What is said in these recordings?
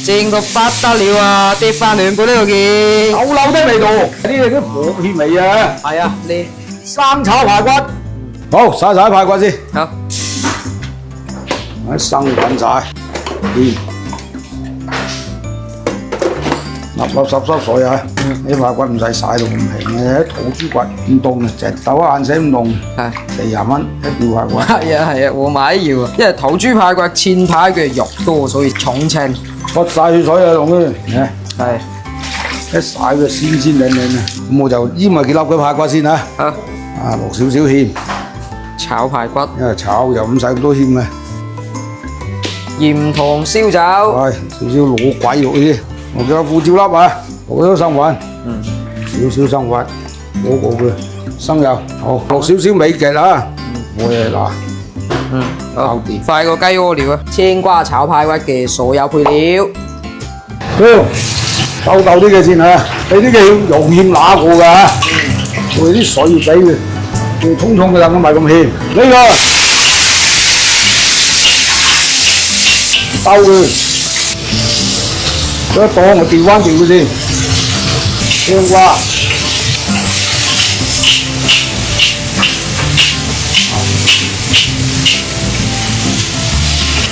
正到不得了啊！跌翻兩倍呢個件。酒樓的味道，呢啲叫火片味啊！係啊，呢生炒排骨，好晒晒排骨先，好喺生滾晒，添，粒粒濕濕水啊！啲排骨唔使晒到咁平嘅，土豬骨唔凍嘅，隻豆眼死唔凍，係40蚊一條排骨。係啊係啊，我買要啊，因為土豬排骨前排嘅肉多，所以重稱。出晒血水啊，同佢，係一晒佢鮮鮮靚靚啊！咁我就醃埋幾粒嘅排骨先啊！好落少少芡，炒排骨，因為炒又唔使咁多芡嘅。鹽糖燒酒，係少少攞鬼肉先，落咗胡椒粒啊，落咗生粉，少少生粉，嗰個嘅生油，好落少少美極啊！我哋嗱，好快個雞屙料啊！青瓜炒排骨嘅所有配料，好，鬥啲嘅先啊！你啲嘅要用芡揦過㗎，我哋啲水要俾佢，佢沖沖嘅啦，唔係咁芡。呢個鬥佢，嗰檔我調翻調佢先，青瓜。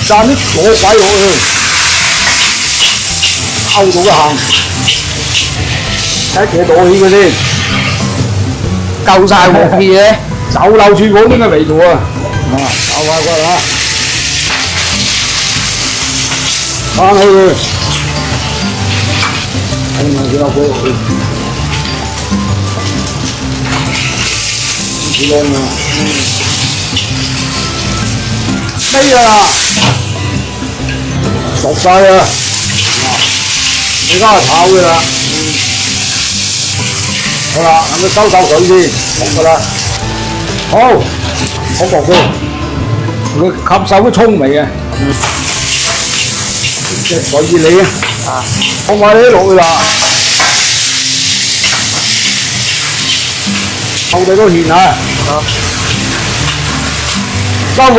蘸啲火鬼落去，溝到嘅鹹，睇幾多起佢先，夠晒鑊氣嘅，酒樓廚房啲嘅味道啊！炒排骨啊，翻起佢，睇埋幾多火落去，幾靚啊！飛啦！熟晒啊！而家炒嘅啦，好啦，咁佢收水先，好噶啦。好，好薄嘅，佢吸收啲葱味啊。隻水熱你啊，放埋啲落去啦。後地嗰芡啊，收火。